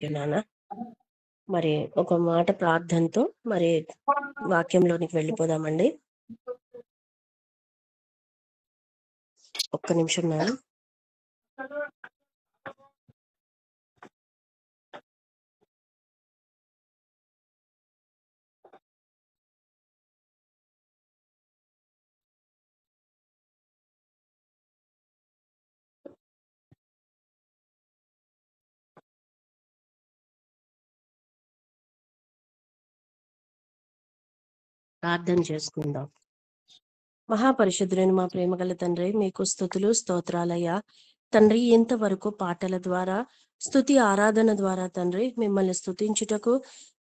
నాన్న మరి ఒక మాట ప్రార్థనతో మరి వాక్యంలోనికి వెళ్ళిపోదామండి. ఒక్క నిమిషం నాన్న. ప్రార్థన చేసుకుందాం. మహాపరిశుద్ధులైన మా ప్రేమగల తండ్రి, మీకు స్తుతులు స్తోత్రాలయ్యా. తండ్రి, ఇంతవరకు పాటల ద్వారా స్తుతి ఆరాధన ద్వారా తండ్రి మిమ్మల్ని స్తుతించుటకు,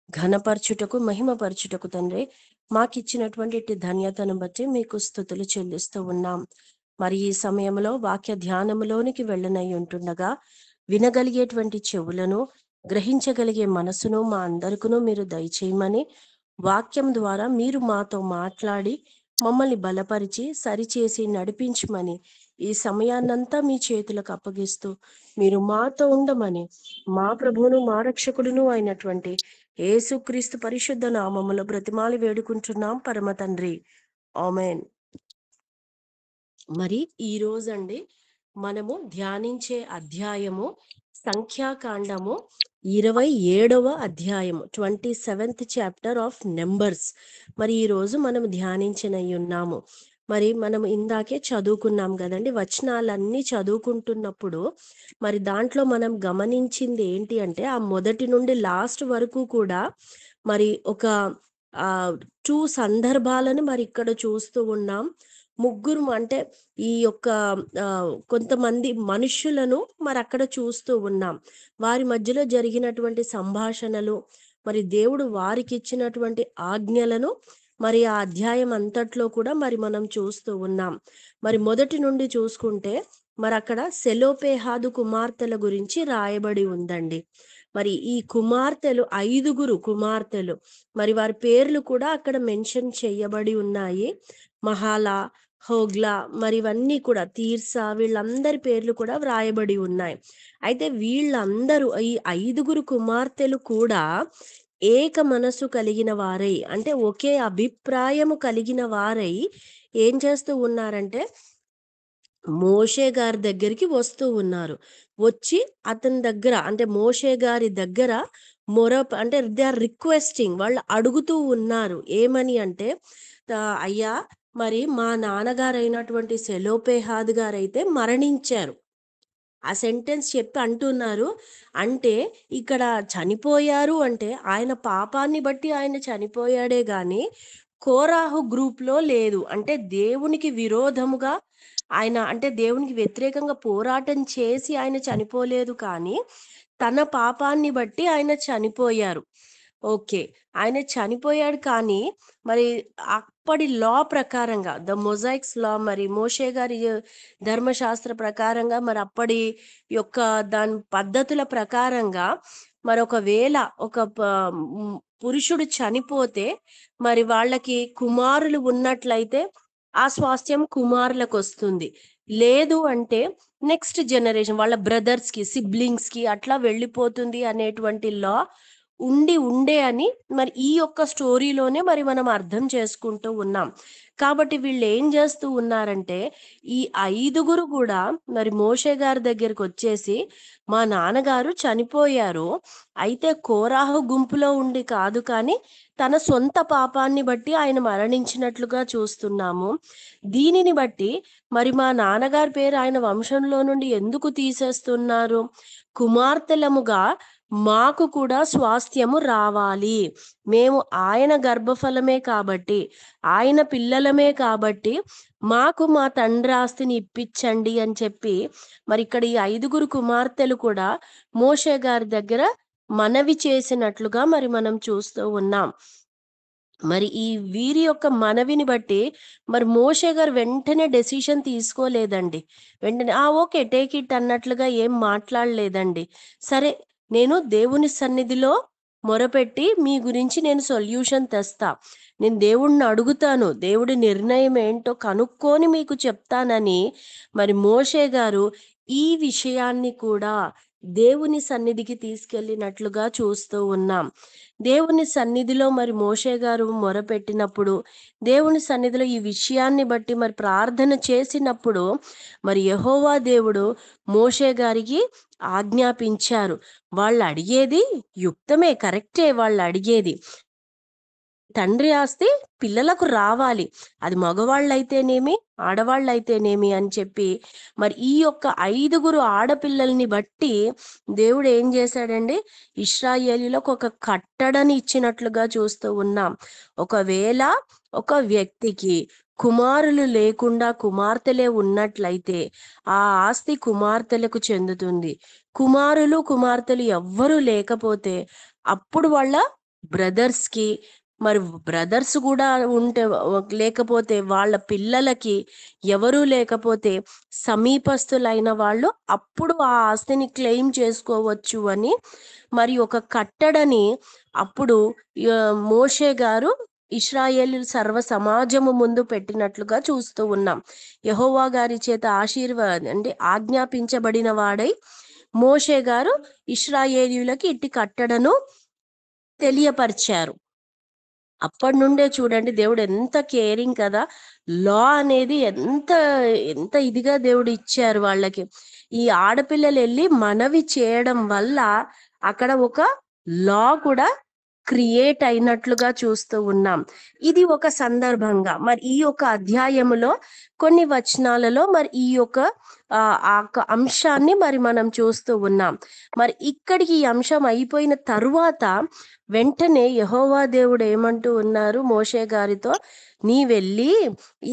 ఘనపరచుటకు, మహిమపరచుటకు తండ్రి మాకిచ్చినటువంటి ఇట్టి ధన్యతను బట్టి మీకు స్తుతులు చెల్లిస్తూ ఉన్నాం. మరి ఈ సమయంలో వాక్య ధ్యానములోనికి వెళ్ళనై ఉంటుండగా వినగలిగేటువంటి చెవులను, గ్రహించగలిగే మనసును మా అందరికును మీరు దయచేయమని, వాక్యం ద్వారా మీరు మాతో మాట్లాడి మమ్మల్ని బలపరిచి సరిచేసి నడిపించమని ఈ సమయాన్నంతా మీ చేతులకు అప్పగిస్తూ మీరు మాతో ఉండమని మా ప్రభువును మా రక్షకుడును అయినటువంటి యేసుక్రీస్తు పరిశుద్ధ నామములో బ్రతిమాలి వేడుకుంటున్నాం పరమ తండ్రి. ఆమేన్. మరి ఈ రోజండి మనము ధ్యానించే అధ్యాయము సంఖ్యాకాండము 27వ అధ్యాయము, 27th చాప్టర్ ఆఫ్ నెంబర్స్. మరి ఈ రోజు మనం ధ్యానించనై ఉన్నాము. మరి మనం ఇందాకే చదువుకున్నాం కదండి, వచనాలన్నీ చదువుకుంటున్నప్పుడు మరి దాంట్లో మనం గమనించింది ఏంటి అంటే ఆ మొదటి నుండి లాస్ట్ వరకు కూడా మరి ఒక 2 సందర్భాలను మరి ఇక్కడ చూస్తూ ఉన్నాం. ముగ్గురు అంటే ఈ యొక్క కొంతమంది మనుష్యులను మరి అక్కడ చూస్తూ ఉన్నాం. వారి మధ్యలో జరిగినటువంటి సంభాషణలు, మరి దేవుడు వారికి ఇచ్చినటువంటి ఆజ్ఞలను మరి ఆ అధ్యాయం అంతట్లో కూడా మరి మనం చూస్తూ ఉన్నాం. మరి మొదటి నుండి చూసుకుంటే మరి అక్కడ సెలోపేహాదు కుమార్తెల గురించి రాయబడి ఉందండి. మరి ఈ కుమార్తెలు 5 కుమార్తెలు, మరి వారి పేర్లు కూడా అక్కడ మెన్షన్ చేయబడి ఉన్నాయి. మహాలా, హోగ్లా, మరి ఇవన్నీ కూడా తీర్సా, వీళ్ళందరి పేర్లు కూడా వ్రాయబడి ఉన్నాయి. అయితే వీళ్ళందరూ ఈ 5 కుమార్తెలు కూడా ఏక మనసు కలిగిన వారై, అంటే ఒకే అభిప్రాయము కలిగిన వారై ఏం చేస్తూ ఉన్నారంటే మోషే గారి దగ్గరికి వస్తూ ఉన్నారు. వచ్చి అతని దగ్గర అంటే మోషే గారి దగ్గర అంటే దే ఆర్ రిక్వెస్టింగ్, వాళ్ళు అడుగుతూ ఉన్నారు. ఏమని అంటే అయ్యా, మరి మా నాన్నగారు అయినటువంటి సెలోపేహాద్ గారైతే మరణించారు. ఆ సెంటెన్స్ చెప్పి అంటున్నారు. అంటే ఇక్కడ చనిపోయారు అంటే ఆయన పాపాన్ని బట్టి ఆయన చనిపోయాడే గాని కోరాహు గ్రూప్ లో లేదు. అంటే దేవునికి విరోధముగా ఆయన, అంటే దేవునికి వ్యతిరేకంగా పోరాటం చేసి ఆయన చనిపోలేదు, కానీ తన పాపాన్ని బట్టి ఆయన చనిపోయారు. ఓకే, ఆయన చనిపోయాడు. కానీ మరి అప్పటి లా ప్రకారంగా, ద మొజాయిక్స్ లా, మరి మోషే గారి ధర్మశాస్త్ర ప్రకారంగా, మరి అప్పటి యొక్క దాని పద్ధతుల ప్రకారంగా మరి ఒకవేళ ఒక పురుషుడు చనిపోతే మరి వాళ్ళకి కుమారులు ఉన్నట్లయితే ఆ స్వాస్థ్యం కుమారులకు వస్తుంది. లేదు అంటే నెక్స్ట్ జనరేషన్ వాళ్ళ బ్రదర్స్ కి, సిబ్లింగ్స్ కి అట్లా వెళ్ళిపోతుంది అనేటువంటి లా ఉండే అని మరి ఈ యొక్క స్టోరీలోనే మరి మనం అర్థం చేసుకుంటూ ఉన్నాం. కాబట్టి వీళ్ళు ఏం చేస్తూ ఉన్నారంటే ఈ 5 కూడా మరి మోషే గారి దగ్గరికి వచ్చేసి, మా నాన్నగారు చనిపోయారు, అయితే కోరాహు గుంపులో ఉండి కాదు, కానీ తన సొంత పాపాన్ని బట్టి ఆయన మరణించినట్లుగా చూస్తున్నాము. దీనిని బట్టి మరి మా నాన్నగారి పేరు ఆయన వంశంలో నుండి ఎందుకు తీసేస్తున్నారు? కుమార్తెలముగా మాకు కూడా స్వాస్థ్యము రావాలి, మేము ఆయన గర్భఫలమే కాబట్టి, ఆయన పిల్లలమే కాబట్టి మాకు మా తండ్రి ఆస్తిని ఇప్పించండి అని చెప్పి మరి ఇక్కడ ఈ 5 కుమార్తెలు కూడా మోషే గారి దగ్గర మనవి చేసినట్లుగా మరి మనం చూస్తూ ఉన్నాం. మరి ఈ వీరి యొక్క మనవిని బట్టి మరి మోషే గారు వెంటనే డెసిషన్ తీసుకోలేదండి. వెంటనే ఓకే టేక్ ఇట్ అన్నట్లుగా ఏం మాట్లాడలేదండి. సరే, నేను దేవుని సన్నిధిలో మొరపెట్టి మీ గురించి నేను సొల్యూషన్ తెస్తా, నేను దేవుణ్ణి అడుగుతాను, దేవుడి నిర్ణయం ఏంటో కనుక్కొని మీకు చెప్తానని మరి మోషే గారు ఈ విషయాన్ని కూడా, దేవుని సన్నిధికి తీసుకెళ్ళినట్లుగా చూస్తూ ఉన్నాం. దేవుని సన్నిధిలో మరి మోషే గారు మొరపెట్టినప్పుడు, దేవుని సన్నిధిలో ఈ విషయాన్ని బట్టి మరి ప్రార్థన చేసినప్పుడు, మరి యెహోవా దేవుడు మోషే గారికి ఆజ్ఞాపించారు. వాళ్ళు అడిగేది యుక్తమే, కరెక్టే వాళ్ళు అడిగేది. తండ్రి ఆస్తి పిల్లలకు రావాలి. అది మగవాళ్ళైతేనేమి, ఆడవాళ్ళైతేనేమి అని చెప్పి, మరి ఈ యొక్క 5గురు ఆడపిల్లల్ని బట్టి దేవుడు ఏం చేశాడండి, ఇశ్రాయేలీయులకు ఒక కట్టడని ఇచ్చినట్లుగా చూస్తూ ఉన్నాం. ఒకవేళ ఒక వ్యక్తికి కుమారులు లేకుండా కుమార్తెలే ఉన్నట్లయితే ఆ ఆస్తి కుమార్తెలకు చెందుతుంది. కుమారులు, కుమార్తెలు ఎవ్వరూ లేకపోతే అప్పుడు వాళ్ళ బ్రదర్స్‌కి, మరి బ్రదర్స్ కూడా ఉంటే లేకపోతే వాళ్ళ పిల్లలకి, ఎవరూ లేకపోతే సమీపస్తులైన వాళ్ళు అప్పుడు ఆ ఆస్తిని క్లెయిమ్ చేసుకోవచ్చు అని మరి ఒక కట్టడని అప్పుడు మోషే గారు ఇశ్రాయేలు సర్వ సమాజము ముందు పెట్టినట్లుగా చూస్తూ ఉన్నాం. యెహోవా గారి చేత అంటే ఆజ్ఞాపించబడిన వాడై మోషే గారు ఇశ్రాయేలీయులకి ఇట్టి కట్టడను తెలియపరిచారు. అప్పటి నుండే చూడండి దేవుడు ఎంత కేరింగ్ కదా. లా అనేది ఎంత ఎంత ఇదిగా దేవుడు ఇచ్చారు వాళ్ళకి. ఈ ఆడపిల్లలు వెళ్ళి మనవి చేయడం వల్ల అక్కడ ఒక లా కూడా క్రియేట్ అయినట్లుగా చూస్తూ ఉన్నాం. ఇది ఒక సందర్భంగా మరి ఈ యొక్క అధ్యాయములో కొన్ని వచనాలలో మరి ఈ యొక్క అంశాన్ని మరి మనం చూస్తూ ఉన్నాం. మరి ఇక్కడికి ఈ అంశం అయిపోయిన తరువాత వెంటనే యెహోవా దేవుడు ఏమంటూ ఉన్నారు మోషే గారితో, నీ వెళ్ళి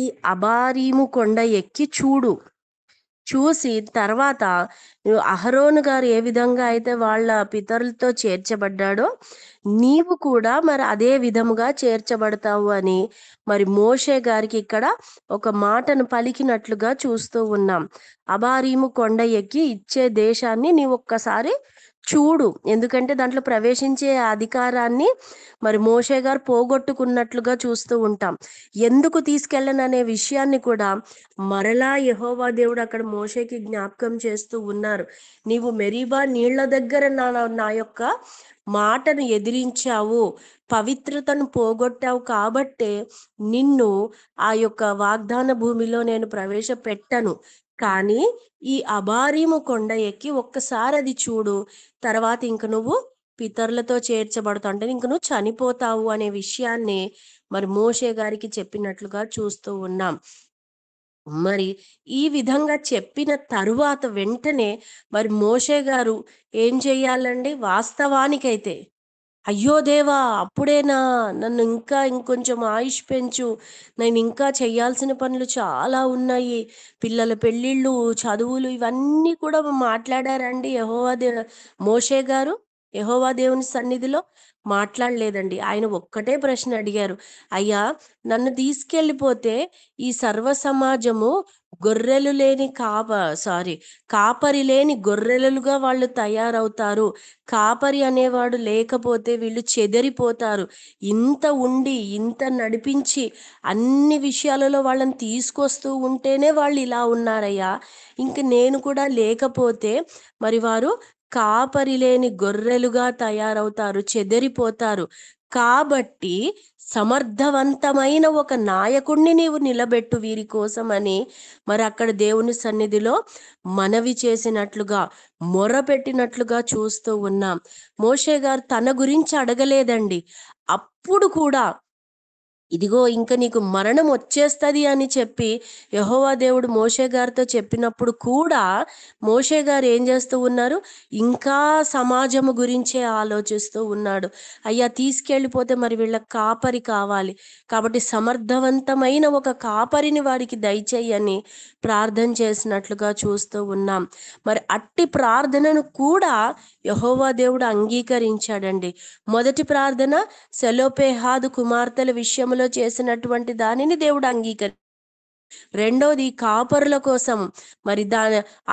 ఈ అబారీము కొండ ఎక్కి చూడు, చూసి తర్వాత అహరోను గారు ఏ విధంగా అయితే వాళ్ళ పితరులతో చేర్చబడ్డాడో నీవు కూడా మరి అదే విధముగా చేర్చబడతావు అని మరి మోషే గారికి ఇక్కడ ఒక మాటను పలికినట్లుగా చూస్తూ ఉన్నాం. అబారీము కొండ ఎక్కి ఇచ్చే దేశాన్ని నీవు ఒక్కసారి చూడు, ఎందుకంటే దాంట్లో ప్రవేశించే అధికారాన్ని మరి మోషే గారు పోగొట్టుకున్నట్లుగా చూస్తూ ఉంటాం. ఎందుకు తీసుకెళ్ళననే విషయాన్ని కూడా మరలా యెహోవా దేవుడు అక్కడ మోషేకి జ్ఞాపకం చేస్తూ ఉన్నారు. నీవు మెరీబా నీళ్ల దగ్గర నా యొక్క మాటను ఎదిరించావు, పవిత్రతను పోగొట్టావు కాబట్టే నిన్ను ఆ యొక్క వాగ్దాన భూమిలో నేను ప్రవేశపెట్టను. కానీ ఈ అబారీము కొండ ఎక్కి ఒక్కసారి అది చూడు, తర్వాత ఇంక నువ్వు పితరులతో చేర్చబడతావు, అంటే ఇంక నువ్వు చనిపోతావు అనే విషయాన్ని మరి మోషే గారికి చెప్పినట్లుగా చూస్తూ ఉన్నాం. మరి ఈ విధంగా చెప్పిన తరువాత వెంటనే మరి మోషే గారు ఏం చెయ్యాలండి, వాస్తవానికైతే అయ్యో దేవా అప్పుడేనా, నన్ను ఇంకా ఇంకొంచెం ఆయుష్ పెంచు, నేను ఇంకా చేయాల్సిన పనులు చాలా ఉన్నాయి, పిల్లల పెళ్ళిళ్ళు, చదువులు, ఇవన్నీ కూడా మాట్లాడారండి మోషే గారు యెహోవా దేవుని సన్నిధిలో మాట్లాడలేదండి. ఆయన ఒక్కటే ప్రశ్న అడిగారు, అయ్యా నన్ను తీసుకెళ్ళిపోతే ఈ సర్వ సమాజము గొర్రెలు లేని కాపరి లేని గొర్రెలుగా వాళ్ళు తయారవుతారు, కాపరి అనేవాడు లేకపోతే వీళ్ళు చెదరిపోతారు, ఇంత ఉండి ఇంత నడిపించి అన్ని విషయాలలో వాళ్ళని తీసుకొస్తూ ఉంటేనే వాళ్ళు ఇలా ఉన్నారయ్యా, ఇంక నేను కూడా లేకపోతే మరి వారు కాపరి లేని గొర్రెలుగా తయారవుతారు, చెదరిపోతారు. కాబట్టి సమర్థవంతమైన ఒక నాయకుణ్ణి నీవు నిలబెట్టు వీరి కోసమని మరి అక్కడ దేవుని సన్నిధిలో మనవి చేసినట్లుగా, మొరపెట్టినట్లుగా చూస్తూ ఉన్నాం. మోషే గారు తన గురించి అడగలేదండి. అప్పుడు కూడా ఇదిగో ఇంక నీకు మరణం వచ్చేస్తది అని చెప్పి యెహోవా దేవుడు మోషే గారితో చెప్పినప్పుడు కూడా మోషే గారు ఏం చేస్తూ ఉన్నారు, ఇంకా సమాజము గురించే ఆలోచిస్తూ ఉన్నాడు. అయ్యా తీసుకెళ్ళిపోతే మరి వీళ్ళ కాపరి కావాలి, కాబట్టి సమర్థవంతమైన ఒక కాపరిని వారికి దయచేయని ప్రార్థన చేసినట్లుగా చూస్తూ ఉన్నాం. మరి అట్టి ప్రార్థనను కూడా యెహోవా దేవుడు అంగీకరించాడండి. మొదటి ప్రార్థన సెలోపేహాదు కుమార్తెల విషయంలో చేసినటువంటి దానిని దేవుడు రెండోది కాపరుల కోసం మరి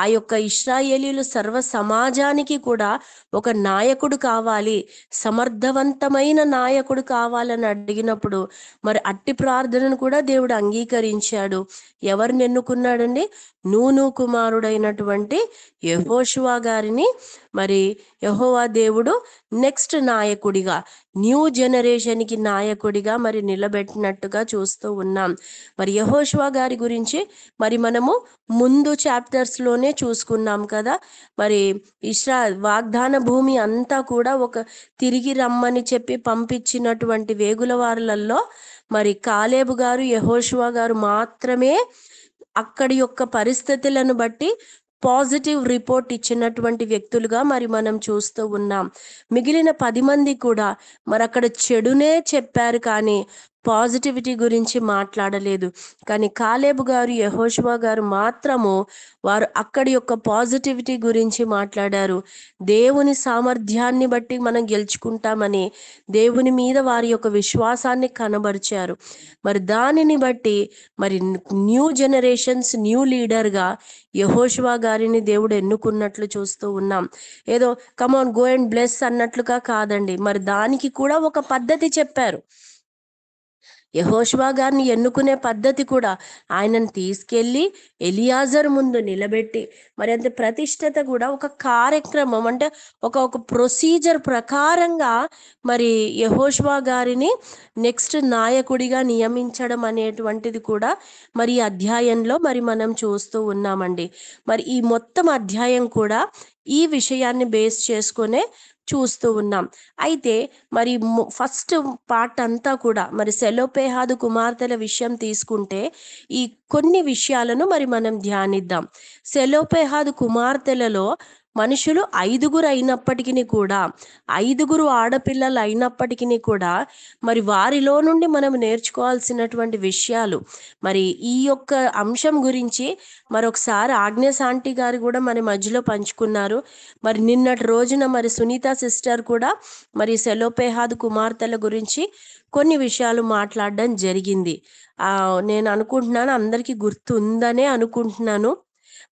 ఆ యొక్క ఇశ్రాయేలీయులు సర్వ సమాజానికి కూడా ఒక నాయకుడు కావాలి, సమర్థవంతమైన నాయకుడు కావాలని అడిగినప్పుడు మరి అట్టి ప్రార్థనను కూడా దేవుడు అంగీకరించాడు. ఎవరిని ఎన్నుకున్నాడండి, నూను కుమారుడైనటువంటి యెహోషువ గారిని మరి యెహోవా దేవుడు నెక్స్ట్ నాయకుడిగా, న్యూ జనరేషన్కి నాయకుడిగా మరి నిలబెట్టినట్టుగా చూస్తూ ఉన్నాం. మరి యెహోషువ గారి గురించి మరి మనము ముందు చాప్టర్స్లోనే చూసుకున్నాం కదా. మరి వాగ్దాన భూమి అంతా కూడా ఒక తిరిగి రమ్మని చెప్పి పంపించినటువంటి వేగులవారులలో మరి కాలేబు గారు, యెహోషువ గారు మాత్రమే అక్కడి యొక్క పరిస్థితులను బట్టి పాజిటివ్ రిపోర్ట్ ఇచ్చినటువంటి వ్యక్తులుగా మరి మనం చూస్తూ ఉన్నాం. మిగిలిన 10 మంది కూడా మరి అక్కడ చెడునే చెప్పారు, కానీ పాజిటివిటీ గురించి మాట్లాడలేదు. కానీ కాలేబు గారు, యెహోషువ గారు మాత్రము వారు అక్కడి యొక్క పాజిటివిటీ గురించి మాట్లాడారు. దేవుని సామర్థ్యాన్ని బట్టి మనం గెలుచుకుంటామని దేవుని మీద వారి యొక్క విశ్వాసాన్ని కనబరిచారు. మరి దానిని బట్టి మరి న్యూ జనరేషన్స్ న్యూ లీడర్గా యెహోషువ గారిని దేవుడు ఎన్నుకున్నట్లు చూస్తూ ఉన్నాం. ఏదో కమాన్ గో అండ్ బ్లెస్ అన్నట్లుగా కాదండి, మరి దానికి కూడా ఒక పద్ధతి చెప్పారు. యెహోషువ గారిని ఎన్నుకునే పద్ధతి కూడా ఆయనను తీసుకెళ్ళి ఎలియాజర్ ముందు నిలబెట్టి మరి అంత ప్రతిష్టత కూడా ఒక కార్యక్రమం, అంటే ఒక ప్రొసీజర్ ప్రకారంగా మరి యెహోషువ గారిని నెక్స్ట్ నాయకుడిగా నియమించడం అనేటువంటిది కూడా మరి ఈ అధ్యాయంలో మరి మనం చూస్తూ ఉన్నామండి. మరి ఈ మొత్తం అధ్యాయం కూడా ఈ విషయాన్ని బేస్ చేసుకునే చూస్తూ ఉన్నాం. అయితే మరి ఫస్ట్ పార్ట్ అంతా కూడా మరి సెలోపేహాదు కుమార్తెల విషయం తీసుకుంటే ఈ కొన్ని విషయాలను మరి మనం ధ్యానిద్దాం. సెలోపేహాదు కుమార్తెలలో మనుషులు 5గురు అయినప్పటికీ కూడా, 5గురు ఆడపిల్లలు అయినప్పటికీ కూడా మరి వారిలో నుండి మనం నేర్చుకోవాల్సినటువంటి విషయాలు మరి ఈ యొక్క అంశం గురించి మరొకసారి ఆగ్నేస్ ఆంటీ గారు కూడా మరి మధ్యలో పంచుకున్నారు. మరి నిన్నటి రోజున మరి సునీత సిస్టర్ కూడా మరి సెలోపేహాదు కుమార్తెల గురించి కొన్ని విషయాలు మాట్లాడడం జరిగింది. నేను అనుకుంటున్నాను అందరికీ గుర్తుందనే అనుకుంటున్నాను.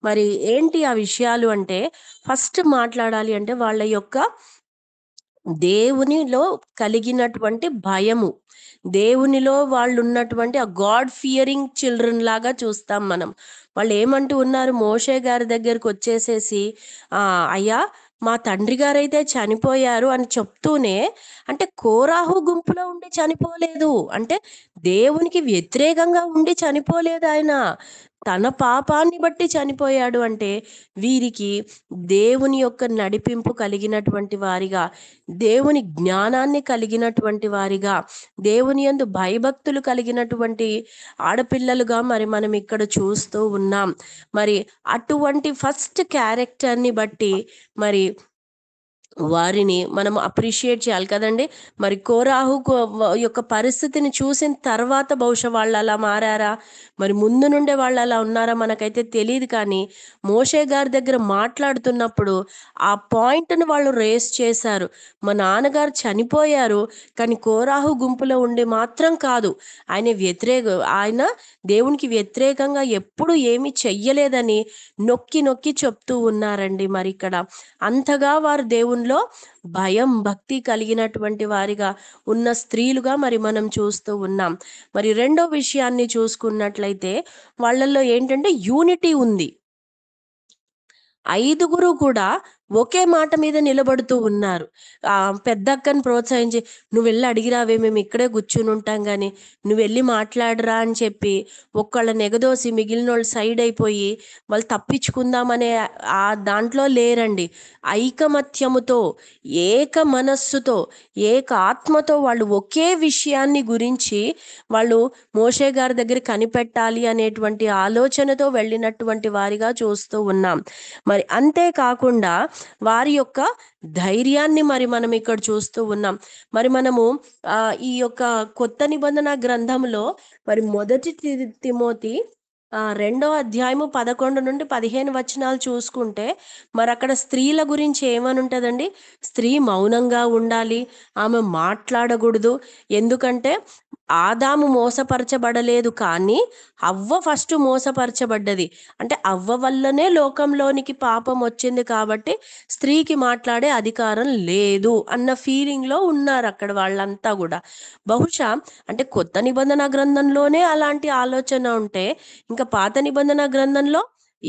మరి ఏంటి ఆ విషయాలు అంటే, ఫస్ట్ మాట్లాడాలి అంటే వాళ్ళ యొక్క దేవునిలో కలిగినటువంటి భయము, దేవునిలో వాళ్ళు ఉన్నటువంటి ఆ గాడ్ ఫియరింగ్ చిల్డ్రన్ లాగా చూస్తాం మనం. వాళ్ళు ఏమంటూ ఉన్నారు, మోషే గారి దగ్గరకు వచ్చేసేసి అయ్యా మా తండ్రి గారైతే చనిపోయారు అని చెప్తూనే, అంటే కోరాహు గుంపులో ఉండి చనిపోలేదు, అంటే దేవునికి వ్యతిరేకంగా ఉండి చనిపోలేదు ఆయన, తన పాపాన్ని బట్టి చనిపోయాడు. అంటే వీరికి దేవుని యొక్క నడిపింపు కలిగినటువంటి వారిగా, దేవుని జ్ఞానాన్ని కలిగినటువంటి వారిగా, దేవుని యందు భయభక్తులు కలిగినటువంటి ఆడపిల్లలుగా మరి మనం ఇక్కడ చూస్తూ ఉన్నాం. మరి అటువంటి ఫస్ట్ క్యారెక్టర్ని బట్టి మరి వారిని మనం అప్రిషియేట్ చేయాలి కదండి. మరి కోరాహు యొక్క పరిస్థితిని చూసిన తర్వాత బహుశా వాళ్ళు అలా మారారా, మరి ముందు నుండే వాళ్ళు అలా ఉన్నారా మనకైతే తెలియదు. కానీ మోషే గారి దగ్గర మాట్లాడుతున్నప్పుడు ఆ పాయింట్ని వాళ్ళు రేస్ చేశారు. మా నాన్నగారు చనిపోయారు, కానీ కోరాహు గుంపులో ఉండి మాత్రం కాదు, ఆయన దేవునికి వ్యతిరేకంగా ఎప్పుడు ఏమీ చెయ్యలేదని నొక్కి నొక్కి చెప్తూ ఉన్నారండి. మరి ఇక్కడ అంతగా వారు దేవునిలో భయం భక్తి కలిగినటువంటి వారిగా ఉన్న స్త్రీలుగా మరి మనం చూస్తూ ఉన్నాం. మరి రెండో విషయాన్ని చూసుకున్నట్లయితే వాళ్ళల్లో ఏంటంటే యూనిటీ ఉంది. 5గురు కూడా ఒకే మాట మీద నిలబడుతూ ఉన్నారు. పెద్దక్కని ప్రోత్సహించి, నువ్వు వెళ్ళి అడిగిరావే, మేము ఇక్కడే కూర్చుని ఉంటాం, కానీ నువ్వు వెళ్ళి మాట్లాడరా అని చెప్పి ఒక్కళ్ళని ఎగదోసి మిగిలిన వాళ్ళు సైడ్ అయిపోయి వాళ్ళు తప్పించుకుందామనే దాంట్లో లేరండి. ఐకమత్యముతో, ఏక మనస్సుతో, ఏక ఆత్మతో వాళ్ళు ఒకే విషయాన్ని గురించి వాళ్ళు మోషే గారి దగ్గర కనిపెట్టాలి అనేటువంటి ఆలోచనతో వెళ్ళినటువంటి వారిగా చూస్తూ ఉన్నాం. మరి అంతేకాకుండా వారి యొక్క ధైర్యాన్ని మరి మనం ఇక్కడ చూస్తూ ఉన్నాం. మరి మనము ఈ యొక్క కొత్త నిబంధన గ్రంథంలో మరి మొదటి తిమోతి 2వ అధ్యాయము 11 నుండి 15 వచనాలు చూసుకుంటే మరి అక్కడ స్త్రీల గురించి ఏమని ఉంటుందండి, స్త్రీ మౌనంగా ఉండాలి, ఆమె మాట్లాడకూడదు. ఎందుకంటే ఆదాము మోసపరచబడలేదు, కానీ అవ్వ ఫస్ట్ మోసపరచబడ్డది. అంటే అవ్వ వల్లనే లోకంలోనికి పాపం వచ్చింది, కాబట్టి స్త్రీకి మాట్లాడే అధికారం లేదు అన్న ఫీలింగ్లో ఉన్నారు అక్కడ వాళ్ళంతా కూడా. బహుశా అంటే కొత్త నిబంధన గ్రంథంలోనే అలాంటి ఆలోచన ఉంటే ఇంకా పాత నిబంధన గ్రంథంలో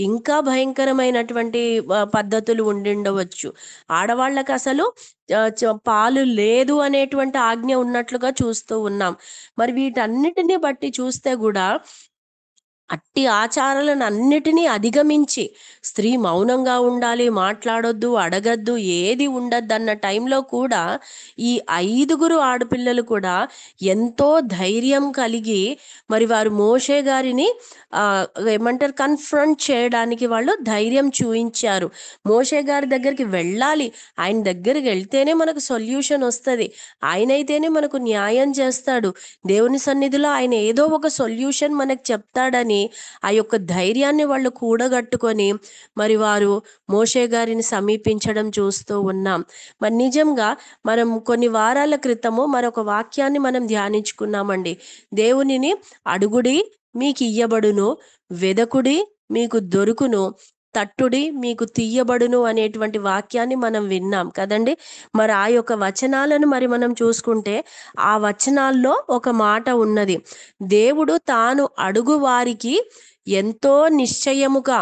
ఇంకా భయంకరమైనటువంటి పద్ధతులు ఉండిండవచ్చు. ఆడవాళ్ళకి అసలు పాలు లేదు అనేటువంటి ఆజ్ఞ ఉన్నట్లుగా చూస్తూ ఉన్నాం. మరి వీటన్నిటిని బట్టి చూస్తే కూడా అట్టి ఆచారాలను అన్నిటినీ అధిగమించి స్త్రీ మౌనంగా ఉండాలి, మాట్లాడొద్దు, అడగద్దు, ఏది ఉండద్దు అన్న టైంలో కూడా ఈ 5గురు ఆడపిల్లలు కూడా ఎంతో ధైర్యం కలిగి మరి వారు మోషే గారిని ఆ ఏమంటారు కన్ఫ్రంట్ చేయడానికి వాళ్ళు ధైర్యం చూయించారు. మోషే గారి దగ్గరికి వెళ్ళాలి, ఆయన దగ్గరికి వెళ్తేనే మనకు సొల్యూషన్ వస్తుంది, ఆయనైతేనే మనకు న్యాయం చేస్తాడు, దేవుని సన్నిధిలో ఆయన ఏదో ఒక సొల్యూషన్ మనకు చెప్తాడని ఆ యొక్క ధైర్యాన్ని వాళ్ళు కూడగట్టుకొని మరి వారు మోషే గారిని సమీపించడం చూస్తూ ఉన్నాం. మరి నిజంగా మనం కొన్ని వారాల క్రితము మరొక వాక్యాన్ని మనం ధ్యానించుకున్నామండి. దేవునిని అడుగుడి మీకు ఇయ్యబడును, వెదకుడి మీకు దొరుకును, తట్టుడి మీకు తీయబడును అనేటువంటి వాక్యాన్ని మనం విన్నాం కదండి. మరి ఆ యొక్క వచనాలను మరి మనం చూసుకుంటే ఆ వచనాల్లో ఒక మాట ఉన్నది, దేవుడు తాను అడుగు వారికి ఎంతో నిశ్చయముగా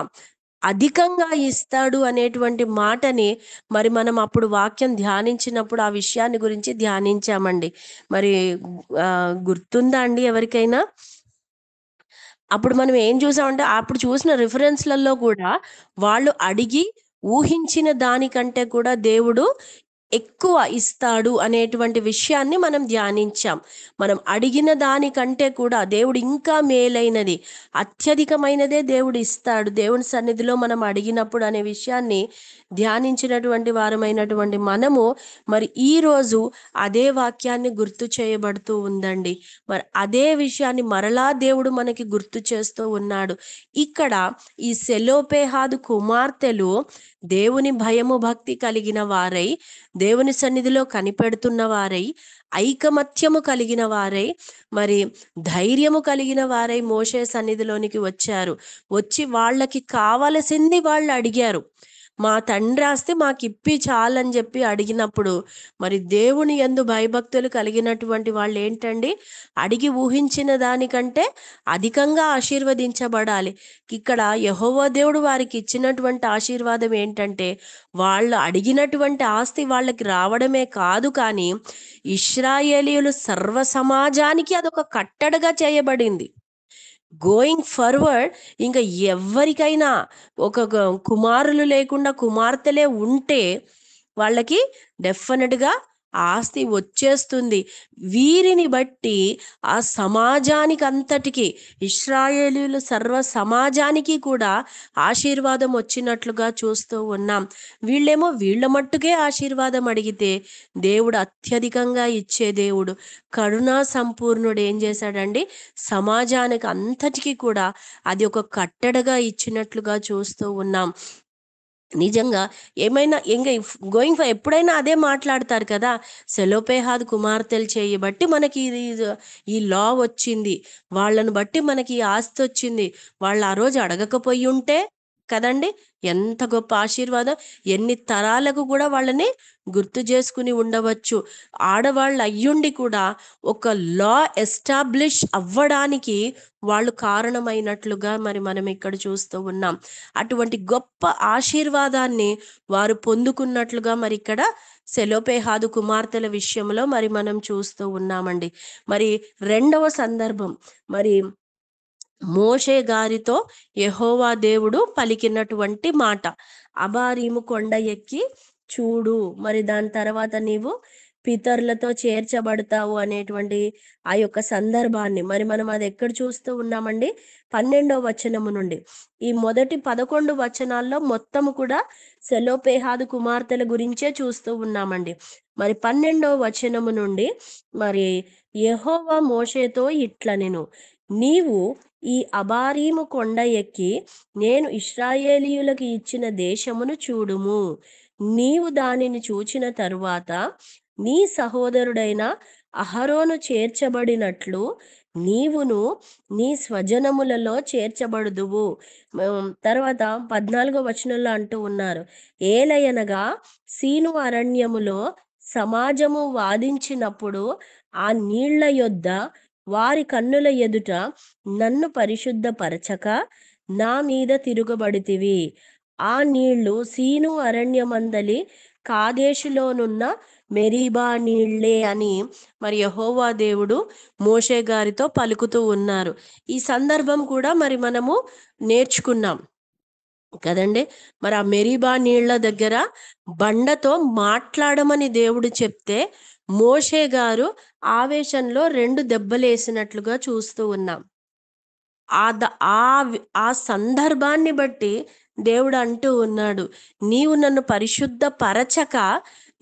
అధికంగా ఇస్తాడు అనేటువంటి మాటని మరి మనం అప్పుడు వాక్యం ధ్యానించినప్పుడు ఆ విషయాన్ని గురించి ధ్యానించామండి. మరి గుర్తుందా అండి ఎవరికైనా? అప్పుడు మనం ఏం చూసామంటే అప్పుడు చూసిన రిఫరెన్స్లలో కూడా వాళ్ళు అడిగి ఊహించిన దానికంటే కూడా దేవుడు ఎక్కువ ఇస్తాడు అనేటువంటి విషయాన్ని మనం ధ్యానించాం. మనం అడిగిన దానికంటే కూడా దేవుడు ఇంకా మేలైనది, అత్యధికమైనదే దేవుడు ఇస్తాడు దేవుని సన్నిధిలో మనం అడిగినప్పుడు అనే విషయాన్ని ధ్యానించినటువంటి వారమైనటువంటి మనము మరి ఈరోజు అదే వాక్యాన్ని గుర్తు చేయబడుతూ ఉందండి. మరి అదే విషయాన్ని మరలా దేవుడు మనకి గుర్తు చేస్తూ ఉన్నాడు. ఇక్కడ ఈ సెలోపేహాదు కుమార్తెలు దేవుని భయము భక్తి కలిగిన వారై, దేవుని సన్నిధిలో కనిపెడుతున్న వారై, ఐకమత్యము కలిగిన వారై, మరి ధైర్యము కలిగిన వారై మోషే సన్నిధిలోనికి వచ్చారు. వచ్చి వాళ్ళకి కావలసింది వాళ్ళు అడిగారు. మా తండ్రి ఆస్తి మాకు ఇప్పి చాలని చెప్పి అడిగినప్పుడు మరి దేవుని యందు భయభక్తులు కలిగినటువంటి వాళ్ళు ఏంటండి, అడిగి ఊహించిన దానికంటే అధికంగా ఆశీర్వదించబడాలి. ఇక్కడ యెహోవా దేవుడు వారికి ఇచ్చినటువంటి ఆశీర్వాదం ఏంటంటే వాళ్ళు అడిగినటువంటి ఆస్తి వాళ్ళకి రావడమే కాదు, కానీ ఇశ్రాయేలీయులు సర్వ సమాజానికి అదొక కట్టడగా చేయబడింది. గోయింగ్ ఫార్వర్డ్ ఇంకా ఎవరికైనా ఒక కుమారులు లేకుండా కుమార్తెలే ఉంటే వాళ్ళకి డెఫినెట్గా ఆస్తి వచ్చేస్తుంది. వీరిని బట్టి ఆ సమాజానికి అంతటికి, ఇశ్రాయేలీయులు సర్వ సమాజానికి కూడా ఆశీర్వాదం వచ్చినట్లుగా చూస్తూ ఉన్నాం. వీళ్ళేమో వీళ్ళ మట్టుకే ఆశీర్వాదం అడిగితే దేవుడు అత్యధికంగా ఇచ్చే దేవుడు, కరుణా సంపూర్ణుడు ఏం చేశాడండి, సమాజానికి అంతటికి కూడా అది ఒక కట్టడగా ఇచ్చినట్లుగా చూస్తూ ఉన్నాం. నిజంగా ఏమైనా ఇంకా గోయింగ్ ఫర్ ఎప్పుడైనా అదే మాట్లాడతారు కదా, సెలోపేహాద్ కుమార్తెలు చేయబట్టి మనకి ఈ లా వచ్చింది, వాళ్ళను బట్టి మనకి ఈ ఆస్తి వచ్చింది, వాళ్ళు ఆ రోజు అడగకపోయి ఉంటే కదండి ఎంత గొప్ప ఆశీర్వాదం, ఎన్ని తరాలకు కూడా వాళ్ళని గుర్తు చేసుకుని ఉండవచ్చు. ఆడవాళ్ళు అయ్యుండి కూడా ఒక లా ఎస్టాబ్లిష్ అవ్వడానికి వాళ్ళు కారణమైనట్లుగా మరి మనం ఇక్కడ చూస్తూ ఉన్నాం. అటువంటి గొప్ప ఆశీర్వాదాన్ని వారు పొందుకున్నట్లుగా మరి ఇక్కడ సెలోపేహాదు కుమార్తెల విషయంలో మరి మనం చూస్తూ ఉన్నామండి. మరి రెండవ సందర్భం, మరి మోషే గారితో యెహోవా దేవుడు పలికినటువంటి మాట, అబారీము కొండ ఎక్కి చూడు, మరి దాని తర్వాత నీవు పితరులతో చేర్చబడతావు అనేటువంటి ఆ యొక్క సందర్భాన్ని మరి మనం అది ఎక్కడ చూస్తూ ఉన్నామండి, 12వ వచనము నుండి. ఈ మొదటి 11 వచనాల్లో మొత్తము కూడా సెలోపేహాదు కుమార్తెల గురించే చూస్తూ ఉన్నామండి. మరి 12వ వచనము నుండి మరి యెహోవా మోషేతో ఇట్లనెను, నీవు ఈ అబారీము కొండ ఎక్కి నేను ఇశ్రాయేలీయులకు ఇచ్చిన దేశమును చూడుము. నీవు దానిని చూచిన తరువాత నీ సహోదరుడైన అహరోను చేర్చబడినట్లు నీవును నీ స్వజనములలో చేర్చబడుదువు. తర్వాత 14వ వచనంలో అంటూ ఉన్నారు, ఏలయనగా సీను అరణ్యములో సమాజము వాదించినప్పుడు ఆ నీళ్ల యొద్ద వారి కన్నుల ఎదుట నన్ను పరిశుద్ధపరచక నా మీద తిరుగబడితివి. ఆ నీళ్లు సీను అరణ్యమందలి కాదేశులోనున్న మెరీబా నీళ్లే అని మరి యెహోవా దేవుడు మోషే గారితో పలుకుతూ ఉన్నారు. ఈ సందర్భం కూడా మరి మనము నేర్చుకున్నాం కదండి. మరి ఆ మెరీబా నీళ్ల దగ్గర బండతో మాట్లాడమని దేవుడు చెప్తే మోషే గారు ఆవేశంలో 2 దెబ్బలేసినట్లుగా చూస్తూ ఉన్నాం. ఆ ద ఆ సందర్భాన్ని బట్టి దేవుడు అంటూ ఉన్నాడు, నీవు నన్ను పరిశుద్ధ పరచక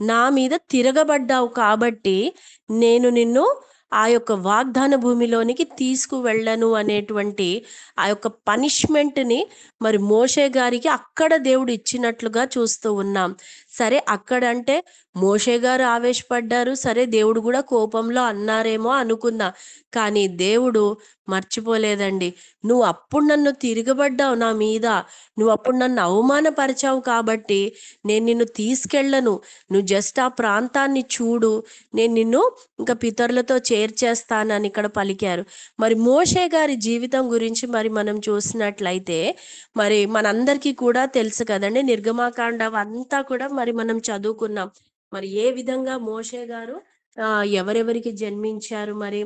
నా మీద తిరగబడ్డావు కాబట్టి నేను నిన్ను ఆ యొక్క వాగ్దాన భూమిలోనికి తీసుకువెళ్ళను అనేటువంటి ఆ యొక్క పనిష్మెంట్ని మరి మోషే గారికి అక్కడ దేవుడు ఇచ్చినట్లుగా చూస్తూ ఉన్నాం. సరే అక్కడంటే మోషే గారు ఆవేశపడ్డారు, సరే దేవుడు కూడా కోపంలో అన్నారేమో అనుకున్నా. కానీ దేవుడు మర్చిపోలేదండి. నువ్వు అప్పుడు నన్ను తిరగబడ్డావు నా మీద, నువ్వు అప్పుడు నన్ను అవమానపరిచావు కాబట్టి నేను నిన్ను తీసుకెళ్ళను, నువ్వు జస్ట్ ఆ ప్రాంతాన్ని చూడు, నేను నిన్ను ఇంకా పితరులతో చేర్చేస్తానని ఇక్కడ పలికారు. మరి మోషే గారి జీవితం గురించి మరి మనం చూసినట్లయితే మరి మనందరికీ కూడా తెలుసు కదండి. నిర్గమాకాండం అంతా కూడా మరి మనం చదువుకున్నాం. మరి ఏ విధంగా మోషే గారు ఎవరెవరికి జన్మించారు, మరి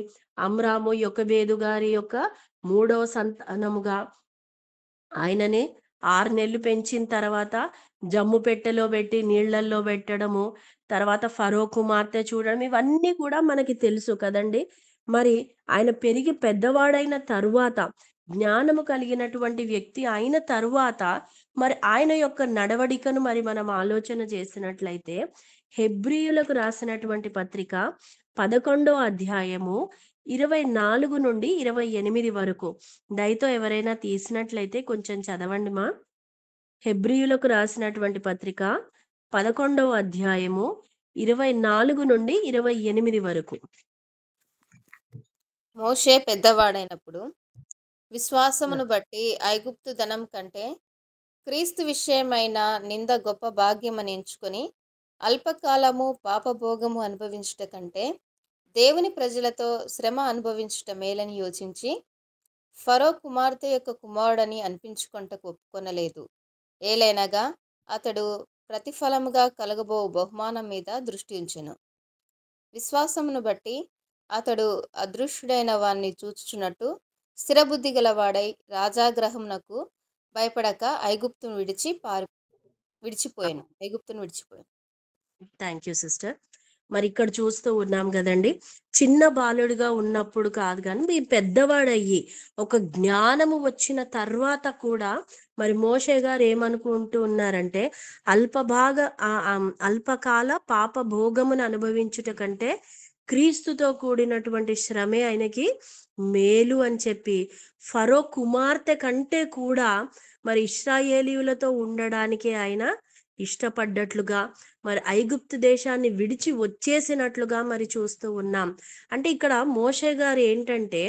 అమ్రాము యొకెబెదు గారి యొక్క 3వ సంతానముగా ఆయననే 6 నెలలు పెంచిన తర్వాత జమ్ము పెట్టెలో పెట్టి నీళ్ళల్లో పెట్టడము, తర్వాత ఫరో కుమార్తె చూడడం, ఇవన్నీ కూడా మనకి తెలుసు కదండి. మరి ఆయన పెరిగి పెద్దవాడైన తరువాత జ్ఞానము కలిగినటువంటి వ్యక్తి అయిన తరువాత మరి ఆయన యొక్క నడవడికను మరి మనం ఆలోచన చేసినట్లయితే హెబ్రీయులకు రాసినటువంటి పత్రిక 11వ అధ్యాయము 24 నుండి 28 వరకు దయతో ఎవరైనా తీసినట్లయితే కొంచెం చదవండి మా. హెబ్రీయులకు రాసినటువంటి పత్రిక 11వ అధ్యాయము 24 నుండి 28 వరకు. మోషే పెద్దవాడైనప్పుడు విశ్వాసమును బట్టి ఐగుప్తు ధనం కంటే క్రీస్తు విషయమైన నింద గొప్ప భాగ్యమని ఎంచుకొని అల్పకాలము పాపభోగము అనుభవించుట కంటే దేవుని ప్రజలతో శ్రమ అనుభవించుట మేలని యోచించి ఫరో కుమార్తె యొక్క కుమారుడని అనిపించుకొంటకు ఒప్పుకొనలేదు. ఏలైనగా అతడు ప్రతిఫలముగా కలగబో బహుమానం మీద దృష్టి ఉంచెను. విశ్వాసమును బట్టి అతడు అదృశ్యుడైన వాణ్ణి చూచుచున్నట్టు స్థిరబుద్ధి గలవాడై రాజాగ్రహమునకు భయపడక ఐగుప్తును విడిచిపోయాను. Thank you sister. మరి ఇక్కడ చూస్తూ ఉన్నాం కదండి, చిన్న బాలుడిగా ఉన్నప్పుడు కాదు కానీ మీ పెద్దవాడయ్యి ఒక జ్ఞానము వచ్చిన తర్వాత కూడా మరి మోషే గారు ఏమనుకుంటూ ఉన్నారంటే అల్పకాల పాప భోగమును అనుభవించుట కంటే క్రీస్తుతో కూడినటువంటి శ్రమే ఆయనకి మేలు అని చెప్పి ఫరో కుమార్తె కంటే కూడా మరి ఇశ్రాయేలీయులతో ఉండడానికి ఆయన ఇష్టపడ్డట్లుగా మరి ఐగుప్తు దేశాన్ని విడిచి వచ్చేసినట్లుగా మరి చూస్తూ ఉన్నాం. అంటే ఇక్కడ మోషే గారు ఏంటంటే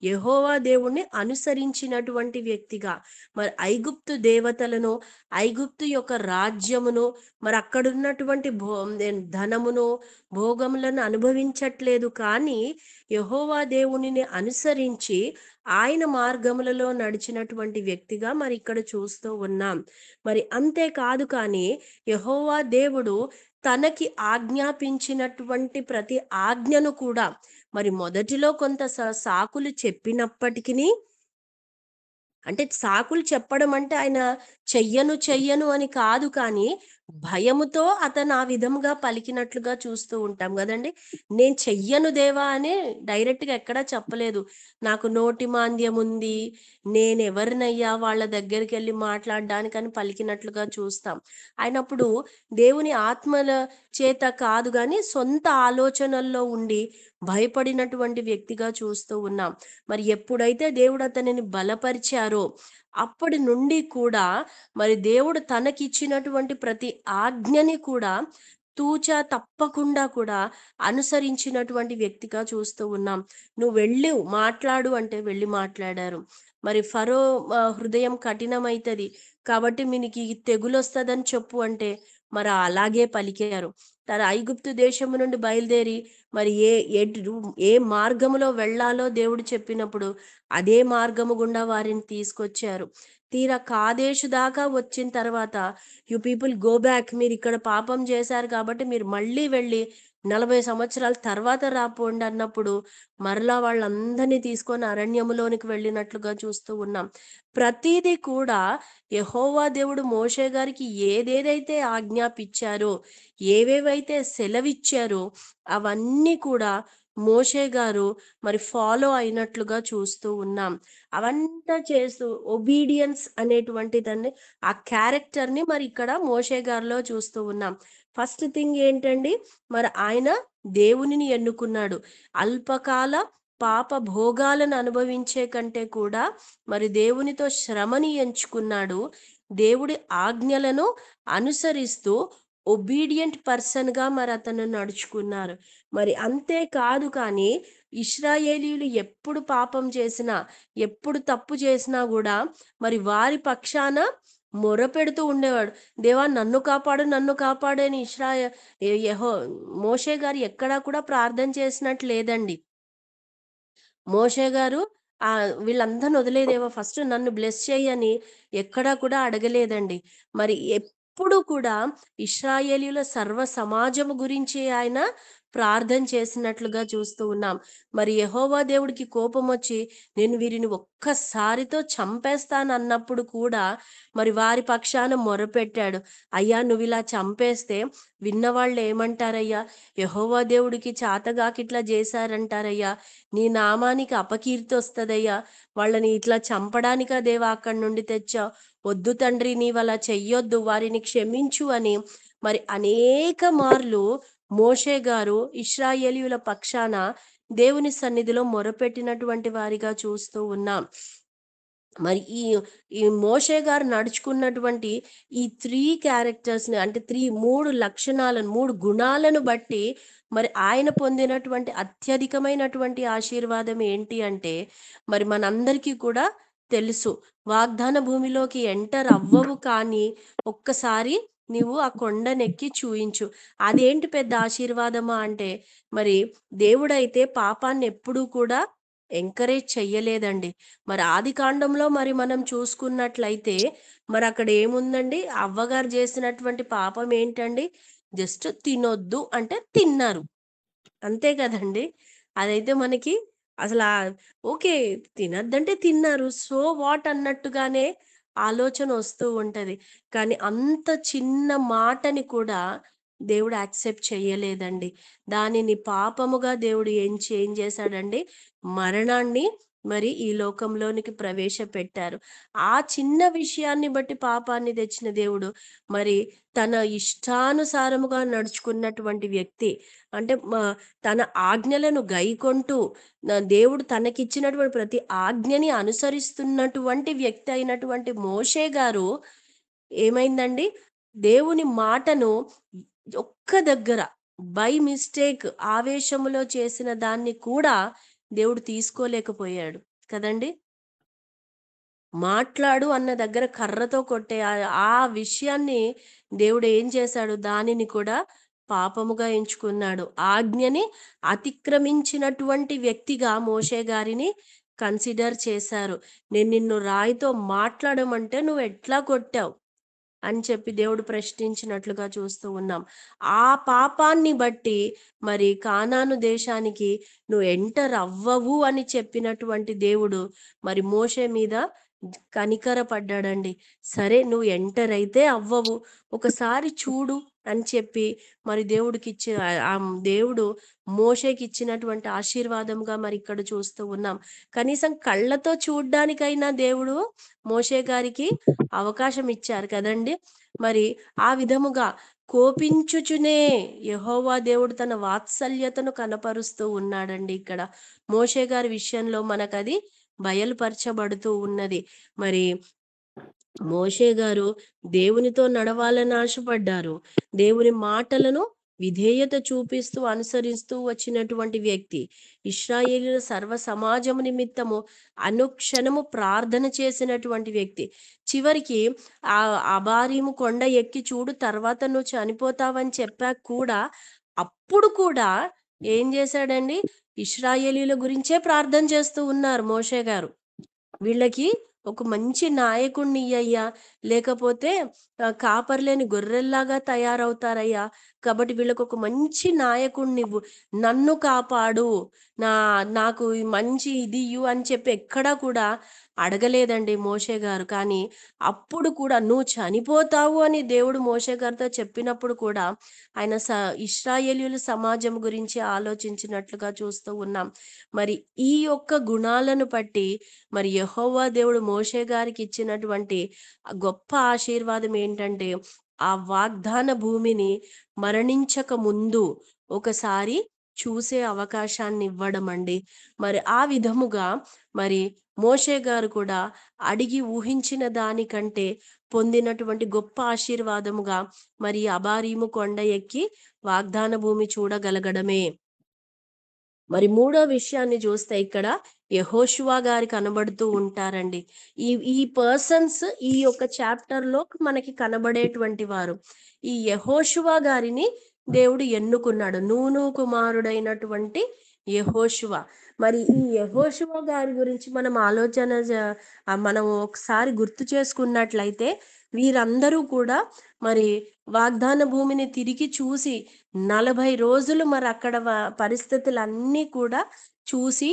యెహోవా దేవుణ్ణి అనుసరించినటువంటి వ్యక్తిగా మరి ఐగుప్తు దేవతలను, ఐగుప్తు యొక్క రాజ్యమును, మరి అక్కడున్నటువంటి ధనమును, భోగములను అనుభవించట్లేదు, కానీ యెహోవా దేవునిని అనుసరించి ఆయన మార్గములలో నడిచినటువంటి వ్యక్తిగా మరి ఇక్కడ చూస్తూ ఉన్నాం. మరి అంతేకాదు కానీ యెహోవా దేవుడు తనకి ఆజ్ఞాపించినటువంటి ప్రతి ఆజ్ఞను కూడా మరి మొదటిలో కొంత సాకులు చెప్పినప్పటికీ, అంటే సాకులు చెప్పడం అంటే ఆయన చెయ్యను అని కాదు, కానీ భయముతో అతను ఆ విధంగా పలికినట్లుగా చూస్తూ ఉంటాం కదండి. నేను చెయ్యను దేవా అని డైరెక్ట్గా ఎక్కడా చెప్పలేదు. నాకు నోటి మాంద్యం ఉంది, నేను ఎవరినయ్యా వాళ్ళ దగ్గరికి వెళ్ళి మాట్లాడడానికని పలికినట్లుగా చూస్తాం. అయినప్పుడు దేవుని ఆత్మల చేత కాదు కానీ సొంత ఆలోచనల్లో ఉండి భయపడినటువంటి వ్యక్తిగా చూస్తూ ఉన్నాం. మరి ఎప్పుడైతే దేవుడు అతనిని బలపరిచారో అప్పటి నుండి కూడా మరి దేవుడు తనకిచ్చినటువంటి ప్రతి ఆజ్ఞని కూడా తూచా తప్పకుండా కూడా అనుసరించినటువంటి వ్యక్తిగా చూస్తూ ఉన్నాం. నువ్వు వెళ్ళి మాట్లాడు అంటే వెళ్ళి మాట్లాడారు. మరి ఫరో హృదయం కఠినమైతుంది కాబట్టి మీకు ఈ తెగులు వస్తుందని చెప్పు అంటే మరి అలాగే పలికారు. తన ఐగుప్తు దేశము నుండి బయలుదేరి మరి ఏ మార్గములో వెళ్ళాలో దేవుడు చెప్పినప్పుడు అదే మార్గము గుండా వారిని తీసుకొచ్చారు. తీరా కాదేశు దాకా వచ్చిన తర్వాత యు పీపుల్ గో బ్యాక్, మీరు ఇక్కడ పాపం చేశారు కాబట్టి మీరు మళ్ళీ వెళ్ళి 40 సంవత్సరాల తర్వాత రాపోండి అన్నప్పుడు మరలా వాళ్ళందరినీ తీసుకొని అరణ్యములోనికి వెళ్ళినట్లుగా చూస్తూ ఉన్నాం. ప్రతిదీ కూడా యెహోవా దేవుడు మోషే గారికి ఏదేదైతే ఆజ్ఞాపించారో, ఏవేవైతే సెలవిచ్చారో అవన్నీ కూడా మోషే గారు మరి ఫాలో అయినట్లుగా చూస్తూ ఉన్నాం. అవంతా చేస్తూ ఒబీడియన్స్ అనేటువంటి దాన్ని, ఆ క్యారెక్టర్ని మరి ఇక్కడ మోషే గారిలో చూస్తూ ఉన్నాం. ఫస్ట్ థింగ్ ఏంటండి, మరి ఆయన దేవునిని ఎన్నుకున్నాడు. అల్పకాల పాప భోగాలను అనుభవించే కంటే కూడా మరి దేవునితో శ్రమని ఎంచుకున్నాడు. దేవుడి ఆజ్ఞలను అనుసరిస్తూ ఒబీడియంట్ పర్సన్గా మరి అతను నడుచుకున్నారు. మరి అంతే కాదు కానీ ఇశ్రాయేలీయులు ఎప్పుడు పాపం చేసినా, ఎప్పుడు తప్పు చేసినా కూడా మరి వారి పక్షాన మొరపెడుతూ ఉండేవాడు. దేవా నన్ను కాపాడు, నన్ను కాపాడు అని యెహో మోషే గారు ఎక్కడా కూడా ప్రార్థన చేసినట్టు లేదండి. మోషే గారు వీళ్ళందరిని వదిలేదేవో ఫస్ట్ నన్ను బ్లెస్ చేయని ఎక్కడా కూడా అడగలేదండి. మరి ఎప్పుడు కూడా ఇశ్రాయేలీయుల సర్వ సమాజము గురించి ఆయన ప్రార్థన చేసినట్లుగా చూస్తూ ఉన్నాం. మరి యెహోవా దేవుడికి కోపం వచ్చి నేను వీరిని ఒక్కసారితో చంపేస్తాను అన్నప్పుడు కూడా మరి వారి పక్షాన మొరపెట్టాడు. అయ్యా నువ్వు ఇలా చంపేస్తే విన్నవాళ్ళు ఏమంటారయ్యా, యెహోవా దేవుడికి చాతగాక ఇట్లా చేశారంటారయ్యా, నీ నామానికి అపకీర్తి వస్తదయ్యా, వాళ్ళని ఇట్లా చంపడానికా దేవా అక్కడి నుండి తెచ్చావు, వద్దు తండ్రి నీవు అలా చెయ్యొద్దు, వారిని క్షమించు అని మరి అనేక మార్లు మోషే గారు ఇశ్రాయేలీయుల పక్షాన దేవుని సన్నిధిలో మొరపెట్టినటువంటి వారిగా చూస్తూ ఉన్నాం. మరి ఈ ఈ మోషే గారు నడుచుకున్నటువంటి ఈ 3 క్యారెక్టర్స్ని, అంటే 3 లక్షణాలను, 3 గుణాలను బట్టి మరి ఆయన పొందినటువంటి అత్యధికమైనటువంటి ఆశీర్వాదం ఏంటి అంటే, మరి మనందరికీ కూడా తెలుసు, వాగ్దాన భూమిలోకి ఎంటర్ అవ్వవు కానీ ఒక్కసారి నీవు ఆ కొండనెక్కి చూయించు. అదేంటి పెద్ద ఆశీర్వాదమా అంటే, మరి దేవుడైతే పాపాన్ని ఎప్పుడూ కూడా ఎంకరేజ్ చెయ్యలేదండి. మరి ఆదికాండంలో మరి మనం చూసుకున్నట్లయితే మరి అక్కడ ఏముందండి, అవ్వగారు చేసినటువంటి పాపం ఏంటండి, జస్ట్ తినొద్దు అంటే తిన్నారు, అంతే కదండి. అదైతే మనకి అసలు ఓకే, తినద్దంటే తిన్నారు, సో వాట్ అన్నట్టుగానే ఆలోచన వస్తూ ఉంటది. కానీ అంత చిన్న మాటని కూడా దేవుడు యాక్సెప్ట్ చేయలేదండి. దానిని పాపముగా దేవుడు ఏం చేశాడండి, మరణాన్ని మరి ఈ లోకంలోనికి ప్రవేశపెట్టారు. ఆ చిన్న విషయాన్ని బట్టి పాపాన్ని తెచ్చిన దేవుడు మరి తన ఇష్టానుసారముగా నడుచుకున్నటువంటి వ్యక్తి, అంటే తన ఆజ్ఞలను గైకొంటూ దేవుడు తనకిచ్చినటువంటి ప్రతి ఆజ్ఞని అనుసరిస్తున్నటువంటి వ్యక్తి అయినటువంటి మోషే గారు ఏమైందండి, దేవుని మాటను ఒక్క దగ్గర బై మిస్టేక్ ఆవేశములో చేసిన దాన్ని కూడా దేవుడు తీసుకోలేకపోయాడు కదండి. మాట్లాడు అన్న దగ్గర కర్రతో కొట్టే ఆ విషయాన్ని దేవుడు ఏం చేశాడు, దానిని కూడా పాపముగా ఎంచుకున్నాడు. ఆజ్ఞని అతిక్రమించినటువంటి వ్యక్తిగా మోషే గారిని కన్సిడర్ చేశారు. నేను నిన్ను రాయితో మాట్లాడమంటే నువ్వు ఎట్లా కొట్టావు అని చెప్పి దేవుడు ప్రశ్నించినట్లుగా చూస్తూ ఉన్నాం. ఆ పాపాన్ని బట్టి మరి కానాను దేశానికి నువ్వు ఎంటర్ అవ్వవు అని చెప్పినటువంటి దేవుడు మరి మోషే మీద కనికర పడ్డాడండి. సరే నువ్వు ఎంటర్ అయితే అవ్వవు, ఒకసారి చూడు అని చెప్పి మరి దేవుడు మోషేకి ఇచ్చినటువంటి ఆశీర్వాదంగా మరి ఇక్కడ చూస్తూ ఉన్నాం. కనీసం కళ్ళతో చూడ్డానికైనా దేవుడు మోషే గారికి అవకాశం ఇచ్చారు కదండి. మరి ఆ విధముగా కోపించుచునే యెహోవా దేవుడు తన వాత్సల్యతను కనపరుస్తూ ఉన్నాడండి. ఇక్కడ మోషే గారి విషయంలో మనకది బయలుపరచబడుతూ ఉన్నది. మరి మోషే గారు దేవునితో నడవాలని ఆశపడ్డారు. దేవుని మాటలను విధేయత చూపిస్తూ అనుసరిస్తూ వచ్చినటువంటి వ్యక్తి. ఇశ్రాయేలీయుల సర్వ సమాజము నిమిత్తము అనుక్షణము ప్రార్థన చేసినటువంటి వ్యక్తి. చివరికి ఆ అబారీము కొండ ఎక్కి చూడు, తర్వాత నువ్వు చనిపోతావని చెప్పాక కూడా అప్పుడు కూడా ఏం చేశాడండి, ఇశ్రాయేలీయుల గురించే ప్రార్థన చేస్తూ ఉన్నారు మోషే గారు. వీళ్ళకి ఒక మంచి నాయకుడిని ఇయ్యయ్యా, లేకపోతే కాపర్లేని గొర్రెల్లాగా తయారవుతారయ్యా, కాబట్టి వీళ్ళకి ఒక మంచి నాయకుడిని ఇవ్వు, నన్ను కాపాడు, నా నాకు ఈ మంచి ఇది ఇయ్యు అని చెప్పి ఎక్కడా కూడా అడగలేదండి మోషే గారు. కానీ అప్పుడు కూడా నువ్వు చనిపోతావు అని దేవుడు మోషే గారితో చెప్పినప్పుడు కూడా ఆయన ఇశ్రాయేలీయుల సమాజం గురించి ఆలోచించినట్లుగా చూస్తూ ఉన్నాం. మరి ఈ యొక్క గుణాలను బట్టి మరి యెహోవా దేవుడు మోషే గారికి ఇచ్చినటువంటి ఆ గొప్ప ఆశీర్వాదం ఏంటంటే, ఆ వాగ్దాన భూమిని మరణించక ముందు ఒకసారి చూసే అవకాశాన్ని ఇవ్వడం అండి. మరి ఆ విధముగా మరి మోషే గారు కూడా అడిగి ఊహించిన దానికంటే పొందినటువంటి గొప్ప ఆశీర్వాదముగా మరి అబారీము కొండ ఎక్కి వాగ్దాన భూమి చూడగలగడమే. మరి మూడో విషయాన్ని చూస్తే ఇక్కడ యెహోషువ గారు కనబడుతూ ఉంటారండి. ఈ ఈ పర్సన్స్ ఈ యొక్క చాప్టర్ లో మనకి కనబడేటువంటి వారు. ఈ యెహోషువ గారిని దేవుడు ఎన్నుకున్నాడు, నూను కుమారుడైనటువంటి యెహోషువ. మరి ఈ యెహోషువ గారి గురించి మనం మనం ఒకసారి గుర్తు చేసుకున్నట్లయితే వీరందరూ కూడా మరి వాగ్దాన భూమిని తిరిగి చూసి 40 రోజులు మరి అక్కడ పరిస్థితులన్నీ కూడా చూసి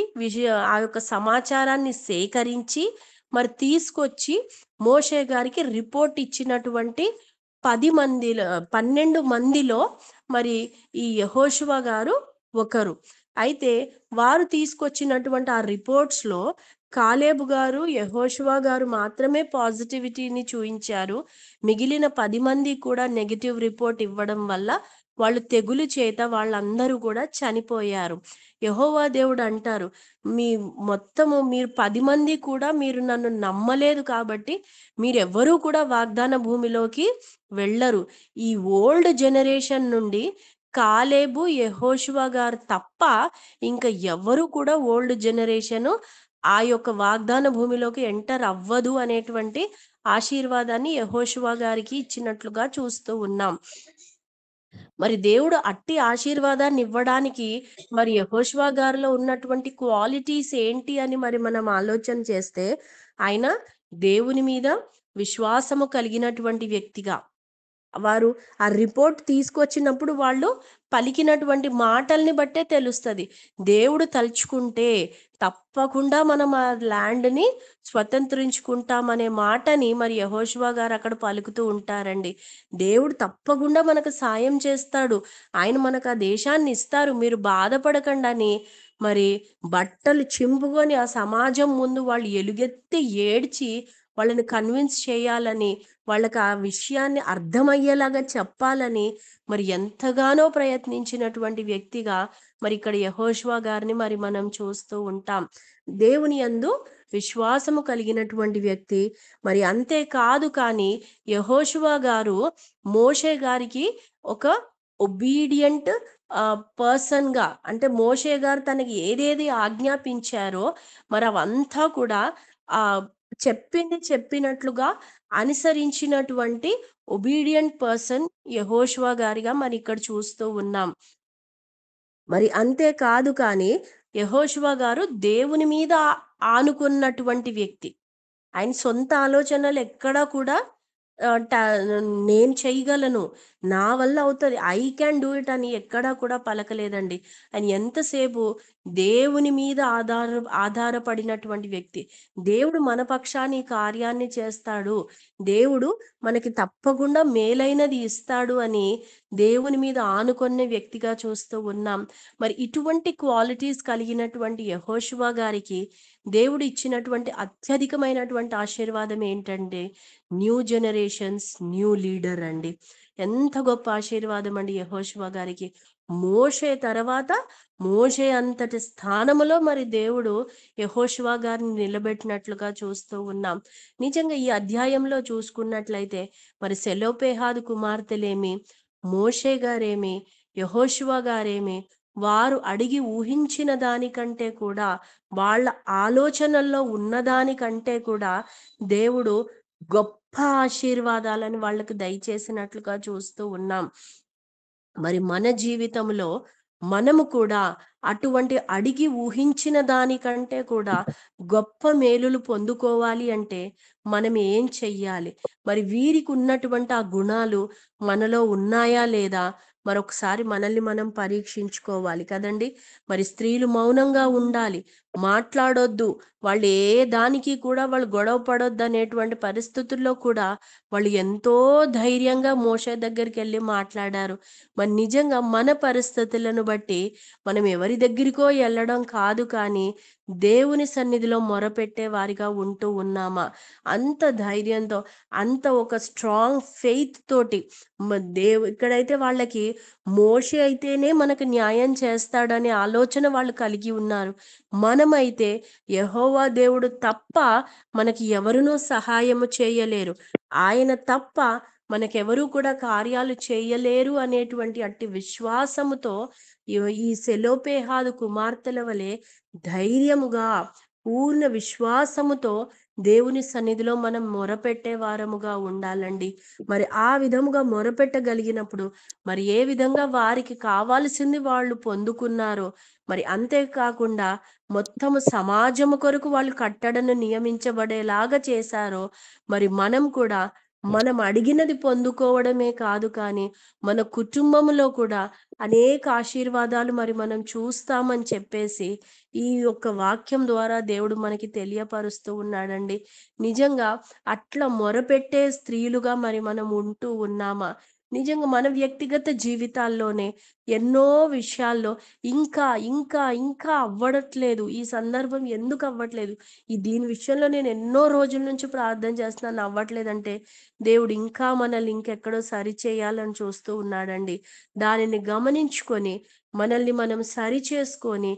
ఆ యొక్క సమాచారాన్ని సేకరించి మరి తీసుకొచ్చి మోషే గారికి రిపోర్ట్ ఇచ్చినటువంటి 12 మందిలో మరి ఈ యెహోషువ గారు ఒకరు. అయితే వారు తీసుకొచ్చినటువంటి ఆ రిపోర్ట్స్ లో కాలేబు గారు, యెహోషువ గారు మాత్రమే పాజిటివిటీని చూయించారు. మిగిలిన 10 మంది కూడా నెగటివ్ రిపోర్ట్ ఇవ్వడం వల్ల వాళ్ళు తెగులు చేత వాళ్ళందరూ కూడా చనిపోయారు. యెహోవా దేవుడు అంటారు, మీరు 10 మంది కూడా మీరు నన్ను నమ్మలేదు కాబట్టి మీరెవ్వరూ కూడా వాగ్దాన భూమిలోకి వెళ్ళరు. ఈ ఓల్డ్ జనరేషన్ నుండి కాలేబు, యెహోషువ గారు తప్ప ఇంకా ఎవ్వరూ కూడా ఓల్డ్ జనరేషన్ ఆ యొక్క వాగ్దాన భూమిలోకి ఎంటర్ అవ్వదు అనేటువంటి ఆశీర్వాదాన్ని యెహోషువ గారికి ఇచ్చినట్లుగా చూస్తూ ఉన్నాం. మరి దేవుడు అట్టి ఆశీర్వాదాన్ని ఇవ్వడానికి మరి యెహోషువ గారిలో ఉన్నటువంటి క్వాలిటీస్ ఏంటి అని మరి మనం ఆలోచన చేస్తే, ఆయన దేవుని మీద విశ్వాసము కలిగినటువంటి వ్యక్తిగా, వారు ఆ రిపోర్ట్ తీసుకొచ్చినప్పుడు వాళ్ళు పలికినటువంటి మాటల్ని బట్టే తెలుస్తుంది. దేవుడు తలుచుకుంటే తప్పకుండా మనం ఆ ల్యాండ్ని స్వతంత్రించుకుంటామనే మాటని మరి యెహోషువ గారు అక్కడ పలుకుతూ ఉంటారండి. దేవుడు తప్పకుండా మనకు సాయం చేస్తాడు, ఆయన మనకు ఆ దేశాన్ని ఇస్తారు, మీరు బాధపడకండి అని మరి బట్టలు చింపుకొని ఆ సమాజం ముందు వాళ్ళు ఎలుగెత్తి ఏడ్చి వాళ్ళని కన్విన్స్ చేయాలని, వాళ్ళకి ఆ విషయాన్ని అర్థమయ్యేలాగా చెప్పాలని మరి ఎంతగానో ప్రయత్నించినటువంటి వ్యక్తిగా మరి ఇక్కడ యెహోషువ గారిని మరి మనం చూస్తూ ఉంటాం. దేవుని యందు విశ్వాసము కలిగినటువంటి వ్యక్తి. మరి అంతే కాదు కానీ యెహోషువ గారు మోషే గారికి ఒక ఒబీడియంట్ పర్సన్ గా, అంటే మోషే గారు తనకి ఏదేది ఆజ్ఞాపించారో మరి అవంతా కూడా ఆ చెప్పినట్లుగా అనుసరించినటువంటి ఒబీడియంట్ పర్సన్ యెహోషువ గారిగా మరి ఇక్కడ చూస్తూ ఉన్నాం. మరి అంతే కాదు కానీ యెహోషువ గారు దేవుని మీద ఆనుకున్నటువంటి వ్యక్తి. ఆయన సొంత ఆలోచనలు ఎక్కడా కూడా నేను చేయగలను, నా వల్ల అవుతుంది, ఐ క్యాన్ డూ ఇట్ అని ఎక్కడా కూడా పలకలేదండి. ఆయన ఎంతసేపు దేవుని మీద ఆధారపడినటువంటి వ్యక్తి. దేవుడు మన పక్షాన్ని ఈ కార్యాన్ని చేస్తాడు, దేవుడు మనకి తప్పకుండా మేలైనది ఇస్తాడు అని దేవుని మీద ఆనుకున్న వ్యక్తిగా చూస్తూ ఉన్నాం. మరి ఇటువంటి క్వాలిటీస్ కలిగినటువంటి యెహోషువ గారికి దేవుడు ఇచ్చినటువంటి అత్యధికమైనటువంటి ఆశీర్వాదం ఏంటంటే న్యూ జనరేషన్స్ న్యూ లీడర్ అండి. ఎంత గొప్ప ఆశీర్వాదం అండి యెహోషువ గారికి. మోషే తర్వాత మోషే అంతటి స్థానములో మరి దేవుడు యెహోషువ గారిని నిలబెట్టినట్లుగా చూస్తూ ఉన్నాం. నిజంగా ఈ అధ్యాయంలో చూసుకున్నట్లయితే మరి సెలోపేహాదు కుమార్తెలేమి, మోషే గారేమి, యెహోషువ గారేమి, వారు అడిగి ఊహించిన దానికంటే కూడా, వాళ్ళ ఆలోచనల్లో ఉన్నదానికంటే కూడా దేవుడు గొప్ప ఆశీర్వాదాలను వాళ్ళకు దయచేసినట్లుగా చూస్తూ ఉన్నాం. మరి మన జీవితంలో మనము కూడా అటువంటి అడిగి ఊహించిన దానికంటే కూడా గొప్ప మేలులు పొందుకోవాలి అంటే మనం ఏం చెయ్యాలి? మరి వీరికి ఉన్నటువంటి ఆ గుణాలు మనలో ఉన్నాయా లేదా? మరొకసారి మనల్ని మనం పరీక్షించుకోవాలి కదండీ! మరి స్త్రీలు మౌనంగా ఉండాలి. మాట్లాడొద్దు. వాళ్ళు ఏ దానికి కూడా వాళ్ళు గొడవ పడొద్దనేటువంటి పరిస్థితుల్లో కూడా వాళ్ళు ఎంతో ధైర్యంగా మోషే దగ్గరికెళ్ళి మాట్లాడారు. మరి నిజంగా మన పరిస్థితులను బట్టి మనం ఎవరి దగ్గరికో వెళ్ళడం కాదు కానీ దేవుని సన్నిధిలో మొరపెట్టే వారిగా ఉంటూ ఉన్నామా? అంత ధైర్యంతో, అంత ఒక స్ట్రాంగ్ ఫెయిత్ తోటి ఇక్కడైతే వాళ్ళకి మోషే అయితేనే మనకు న్యాయం చేస్తాడనే ఆలోచన వాళ్ళు కలిగి ఉన్నారు. మనమైతే యెహోవా దేవుడు తప్ప మనకి ఎవరునూ సహాయము చేయలేరు. ఆయన తప్ప మనకెవరూ కూడా కార్యాలు చేయలేరు అనేటువంటి అట్టి విశ్వాసముతో ఈ ఈ సెలోపేహాదు కుమార్తెల వలె ధైర్యముగా, పూర్ణ విశ్వాసముతో దేవుని సన్నిధిలో మనం మొరపెట్టే వారముగా ఉండాలండి. మరి ఆ విధముగా మొరపెట్టగలిగినప్పుడు మరి ఏ విధంగా వారికి కావాల్సింది వాళ్ళు పొందుకున్నారో, మరి అంతేకాకుండా మొత్తము సమాజము కొరకు వాళ్ళు కట్టడను నియమించబడేలాగా చేశారో, మరి మనం కూడా మనం అడిగినది పొందుకోవడమే కాదు కానీ మన కుటుంబములో కూడా అనేక ఆశీర్వాదాలు మరి మనం చూస్తామని చెప్పేసి ఈ యొక్క వాక్యం ద్వారా దేవుడు మనకి తెలియపరుస్తూ ఉన్నాడండి. నిజంగా అట్లా మొరపెట్టే స్త్రీలుగా మరి మనం ఉంటూ ఉన్నామా? నిజంగా మన వ్యక్తిగత జీవితాల్లోనే ఎన్నో విషయాల్లో ఇంకా అవ్వడట్లేదు. ఈ సందర్భం ఎందుకు అవ్వట్లేదు? దీని విషయంలో నేను ఎన్నో రోజుల నుంచి ప్రార్థన చేస్తున్నాను అవ్వట్లేదంటే దేవుడు ఇంకా మనల్ని ఇంకెక్కడో సరిచేయాలని చూస్తూ ఉన్నాడండి. దానిని గమనించుకొని మనల్ని మనం సరిచేసుకొని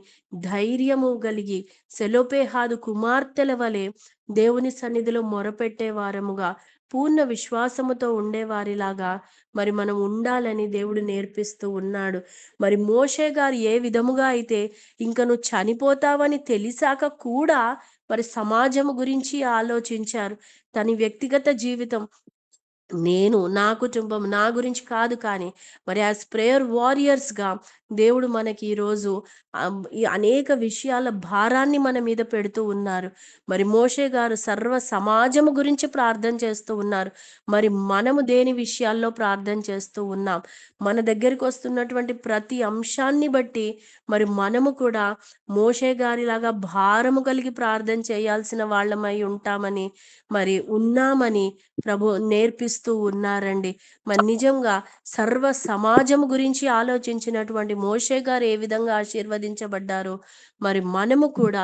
ధైర్యము కలిగి సెలోపేహాదు కుమార్తెల వలె దేవుని సన్నిధిలో మొరపెట్టే వారముగా పూర్ణ విశ్వాసముతో ఉండేవారిలాగా మరి మనం ఉండాలని దేవుడు నేర్పిస్తూ ఉన్నాడు. మరి మోషే గారు ఏ విధముగా అయితే ఇంక నువ్వు చనిపోతావని తెలిసాక కూడా మరి సమాజము గురించి ఆలోచించారు. తన వ్యక్తిగత జీవితం నా కుటుంబం నా గురించి కాదు కానీ మరి యాజ్ ప్రేయర్ వారియర్స్గా దేవుడు మనకి ఈరోజు ఈ అనేక విషయాల భారాన్ని మన మీద పెడుతూ ఉన్నారు. మరి మోషే గారు సర్వ సమాజము గురించి ప్రార్థన చేస్తూ ఉన్నారు. మరి మనము దేని విషయాల్లో ప్రార్థన చేస్తూ ఉన్నాం? మన దగ్గరికి వస్తున్నటువంటి ప్రతి అంశాన్ని బట్టి మరి మనము కూడా మోషే గారిలాగా భారము కలిగి ప్రార్థన చేయాల్సిన వాళ్ళమై ఉంటామని మరి ఉన్నామని ప్రభు నేర్పిస్తూ ఉన్నారండి. మరి నిజంగా సర్వ సమాజం గురించి ఆలోచించినటువంటి మోషే గారు ఏ విధంగా ఆశీర్వదించబడ్డారో మరి మనము కూడా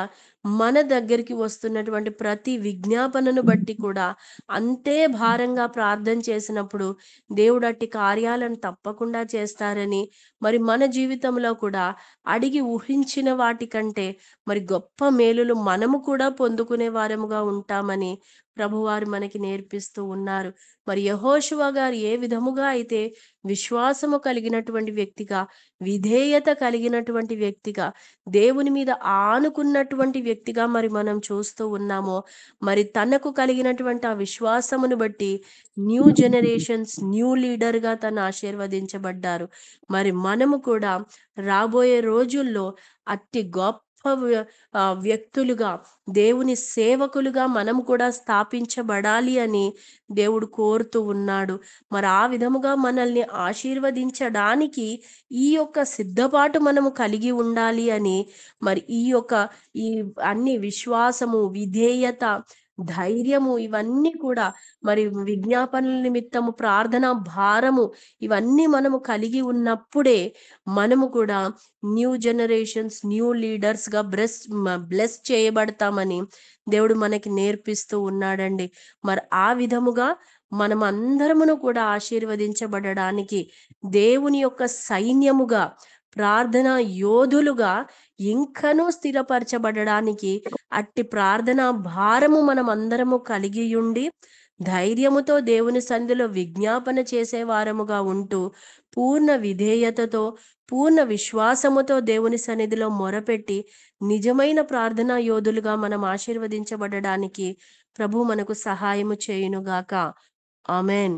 మన దగ్గరికి వస్తున్నటువంటి ప్రతి విజ్ఞాపనను బట్టి కూడా అంతే భారంగా ప్రార్థన చేసినప్పుడు దేవుడు అట్టి కార్యాలను తప్పకుండా చేస్తారని మరి మన జీవితంలో కూడా అడిగి ఊహించిన వాటికంటే మరి గొప్ప మేలులు మనము కూడా పొందుకునే వారముగా ఉంటామని ప్రభువారు మనకి నేర్పిస్తూ ఉన్నారు. మరి యెహోషువ గారు ఏ విధముగా అయితే విశ్వాసము కలిగినటువంటి వ్యక్తిగా, విధేయత కలిగినటువంటి వ్యక్తిగా, దేవుని మీద ఆనుకున్నటువంటి వ్యక్తిగా మరి మనం చూస్తూ ఉన్నామో, మరి తనకు కలిగినటువంటి ఆ విశ్వాసమును బట్టి న్యూ జనరేషన్స్ న్యూ లీడర్గా తను ఆశీర్వదించబడ్డారు. మరి మనము కూడా రాబోయే రోజుల్లో అట్టి గొప్ప వ్యక్తులుగా దేవుని సేవకులుగా మనం కూడా స్థాపించబడాలి అని దేవుడు కోరుతూ ఉన్నాడు. మరి ఆ విధముగా మనల్ని ఆశీర్వదించడానికి ఈ యొక్క సిద్ధపాటు మనము కలిగి ఉండాలి అని మరి ఈ అన్ని విశ్వాసము, విధేయత, ధైర్యము ఇవన్నీ కూడా మరి విజ్ఞాపనల నిమిత్తము ప్రార్థన భారము ఇవన్నీ మనము కలిగి ఉన్నప్పుడే మనము కూడా న్యూ జనరేషన్స్ న్యూ లీడర్స్ గా బ్లెస్ చేయబడతామని దేవుడు మనకి నేర్పిస్తూ ఉన్నాడండి. మరి ఆ విధముగా మనం అందరమును కూడా ఆశీర్వదించబడడానికి దేవుని యొక్క సైన్యముగా ప్రార్థన యోధులుగా ఇంకనూ స్థిరపరచబడడానికి అట్టి ప్రార్థన భారము మనం అందరము కలిగి ఉండి ధైర్యముతో దేవుని సన్నిధిలో విజ్ఞాపన చేసే వారముగా ఉంటూ పూర్ణ విధేయతతో పూర్ణ విశ్వాసముతో దేవుని సన్నిధిలో మొరపెట్టి నిజమైన ప్రార్థనా యోధులుగా మనం ఆశీర్వదించబడడానికి ప్రభు మనకు సహాయము చేయునుగాక. ఆమెన్.